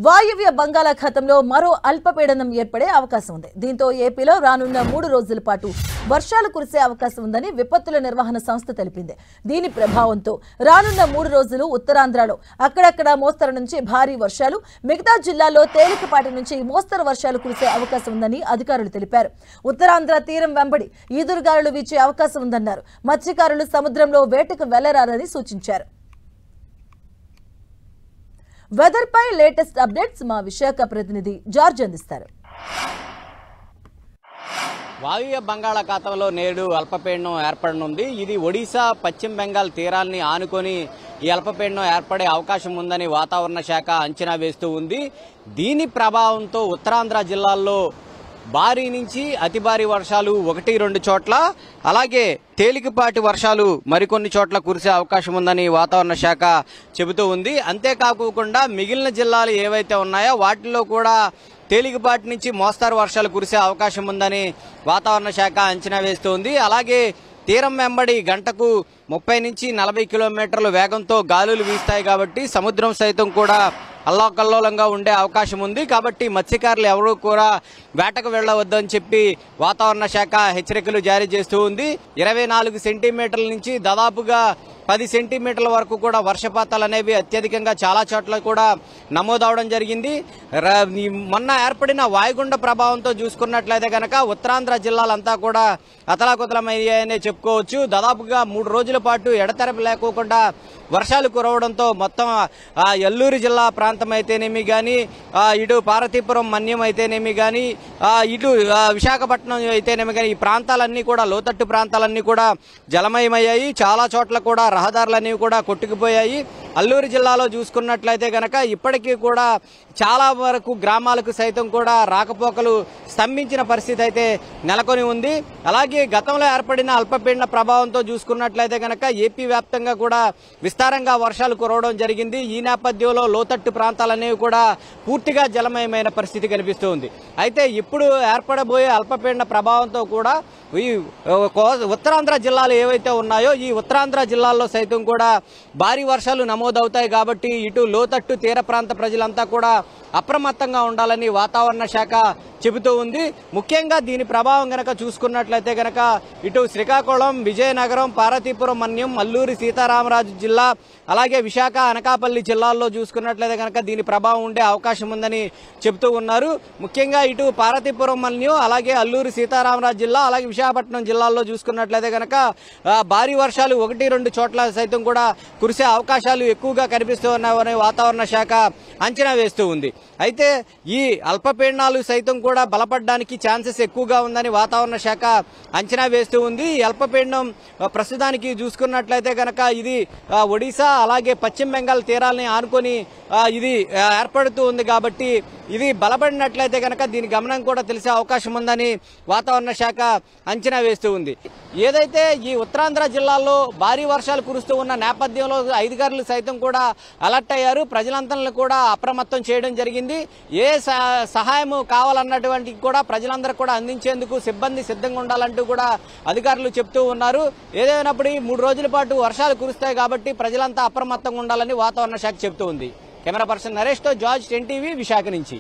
వాయువ్య బంగాళాఖాతంలో మరో అల్పపీడనం ఏర్పడే అవకాశం ఉంది. దీంతో ఏపీలో రానున్న 3 రోజుల పాటు వర్షాలు కురిసే అవకాశం ఉందని విపత్తుల నిర్వహణ సంస్థ తెలిపింది. దీని ప్రభావంతో రానున్న 3 రోజులు ఉత్తరాంధ్రలో అక్కడక్కడ మోస్తరు నుంచి భారీ వర్షాలు, మిగతా జిల్లాల్లో తేలికపాటి నుంచి మోస్తరు వర్షాలు కురిసే అవకాశం ఉందని అధికారులు తెలిపారు. ఉత్తరాంధ్ర తీరం వెంబడి ఈదురుగాలులు వీచే అవకాశం ఉందన్నారు. మత్స్యకారులు సముద్రంలో వేటకు వెళ్లరారని సూచించారు. వెదర్ పై లేటెస్ట్ అప్డేట్స్ మా విశాఖ ప్రతినిధి జార్జ్ అందిస్తారు. వాయువ్య బంగాళాఖాతంలో నేడు అల్పపీడనం ఏర్పడనుంది. ఇది ఒడిశా, పశ్చిమ బెంగాల్ తీరాల్ని ఆనుకొని ఈ అల్పపీడనం ఏర్పడే అవకాశం ఉందని వాతావరణ శాఖ అంచనా వేస్తూ ఉంది. దీని ప్రభావంతో ఉత్తరాంధ్ర జిల్లాల్లో భారీ నుంచి అతి భారీ వర్షాలు 1-2 చోట్ల, అలాగే తేలికపాటి వర్షాలు మరికొన్ని చోట్ల కురిసే అవకాశం ఉందని వాతావరణ శాఖ చెబుతూ ఉంది. అంతేకాకుండా మిగిలిన జిల్లాలు ఏవైతే ఉన్నాయో వాటిల్లో కూడా తేలికపాటి నుంచి మోస్తారు వర్షాలు కురిసే అవకాశం ఉందని వాతావరణ శాఖ అంచనా వేస్తూ ఉంది. అలాగే తీరం వెంబడి గంటకు 30 నుంచి 40 కిలోమీటర్ల వేగంతో గాలులు వీస్తాయి కాబట్టి సముద్రం సైతం కూడా అల్లాకల్లోలంగా ఉండే అవకాశం ఉంది. కాబట్టి మత్స్యకారులు ఎవరూ కూడా వేటకు వెళ్లవద్దని చెప్పి వాతావరణ శాఖ హెచ్చరికలు జారీ చేస్తూ ఉంది. 24 సెంటీమీటర్ల నుంచి దాదాపుగా 10 సెంటీమీటర్ల వరకు కూడా వర్షపాతాలు అనేవి అత్యధికంగా చాలా చోట్ల కూడా నమోదవడం జరిగింది. మొన్న ఏర్పడిన వాయుగుండ ప్రభావంతో చూసుకున్నట్లయితే కనుక ఉత్తరాంధ్ర జిల్లాలంతా కూడా అతలాకుతలమయ్యాయనే చెప్పుకోవచ్చు. దాదాపుగా 3 రోజుల పాటు ఎడతెరపి లేకోకుండా వర్షాలు కురవడంతో మొత్తం ఎల్లూరు జిల్లా ప్రాంతం అయితేనేమి కానీ, ఇటు పార్వతీపురం మన్యం అయితేనేమి కానీ, ఇటు విశాఖపట్నం అయితేనేమి కానీ, ఈ ప్రాంతాలన్నీ కూడా లోతట్టు ప్రాంతాలన్నీ కూడా జలమయమయ్యాయి. చాలా చోట్ల కూడా రహదారులన్నీ కూడా కొట్టుకుపోయాయి. అల్లూరు జిల్లాలో చూసుకున్నట్లయితే కనుక ఇప్పటికీ కూడా చాలా వరకు గ్రామాలకు సైతం కూడా రాకపోకలు స్తంభించిన పరిస్థితి అయితే నెలకొని ఉంది. అలాగే గతంలో ఏర్పడిన అల్పపీడన ప్రభావంతో చూసుకున్నట్లయితే కనుక ఏపీ వ్యాప్తంగా కూడా విస్తారంగా వర్షాలు కురవడం జరిగింది. ఈ నేపథ్యంలో లోతట్టు ప్రాంతాలనేవి కూడా పూర్తిగా జలమయమైన పరిస్థితి కనిపిస్తుంది. అయితే ఇప్పుడు ఏర్పడబోయే అల్పపీడన ప్రభావంతో కూడా ఈ ఉత్తరాంధ్ర జిల్లాలు ఏవైతే ఉన్నాయో ఈ ఉత్తరాంధ్ర జిల్లాల్లో సైతం కూడా భారీ వర్షాలు నమోదవుతాయి. కాబట్టి ఇటు లోతట్టు తీర ప్రాంత ప్రజలంతా కూడా అప్రమత్తంగా ఉండాలని వాతావరణ శాఖ చెబుతూ ఉంది. ముఖ్యంగా దీని ప్రభావం గనక చూసుకున్నట్లయితే గనక ఇటు శ్రీకాకుళం, విజయనగరం, పార్వతీపురం మన్యం, అల్లూరి సీతారామరాజు జిల్లా, అలాగే విశాఖ, అనకాపల్లి జిల్లాల్లో చూసుకున్నట్లయితే గనక దీని ప్రభావం ఉండే అవకాశం ఉందని చెబుతూ ఉన్నారు. ముఖ్యంగా ఇటు పార్వతీపురం మన్యం, అలాగే అల్లూరి సీతారామరాజు జిల్లా, అలాగే విశాఖపట్నం జిల్లాల్లో చూసుకున్నట్లయితే గనక భారీ వర్షాలు 1-2 చోట్ల సైతం కూడా కురిసే అవకాశాలు ఎక్కువగా కనిపిస్తూ ఉన్నాయని వాతావరణ శాఖ అంచనా వేస్తూ ఉంది. అయితే ఈ అల్పపీడనాలు సైతం కూడా బలపడడానికి ఛాన్సెస్ ఎక్కువగా ఉందని వాతావరణ శాఖ అంచనా వేస్తూ ఉంది. ఈ అల్పపీడనం ప్రస్తుతానికి చూసుకున్నట్లయితే కనుక ఇది ఒడిశా, అలాగే పశ్చిమ బెంగాల్ తీరాలని ఆనుకొని ఇది ఏర్పడుతూ ఉంది. కాబట్టి ఇది బలపడినట్లయితే కనుక దీని గమనం కూడా తెలిసే అవకాశం ఉందని వాతావరణ శాఖ అంచనా వేస్తూ ఉంది. ఏదైతే ఈ ఉత్తరాంధ్ర జిల్లాల్లో భారీ వర్షాలు కురుస్తూ ఉన్న నేపథ్యంలో అధికారులు సైతం కూడా అలర్ట్ అయ్యారు. ప్రజలంతా కూడా అప్రమత్తం చేయడం జరిగింది. ఏ సహాయం కావాలన్నటువంటి కూడా ప్రజలందరూ కూడా అందించేందుకు సిబ్బంది సిద్ధంగా ఉండాలంటూ కూడా అధికారులు చెప్తూ ఉన్నారు. ఏదైనప్పుడు 3 రోజుల పాటు వర్షాలు కురుస్తాయి కాబట్టి ప్రజలంతా అప్రమత్తంగా ఉండాలని వాతావరణ శాఖ చెబుతూ ఉంది. కెమెరా పర్సన్ నరేష్తో జార్జ్, 10 టీవీ, విశాఖ నుంచి.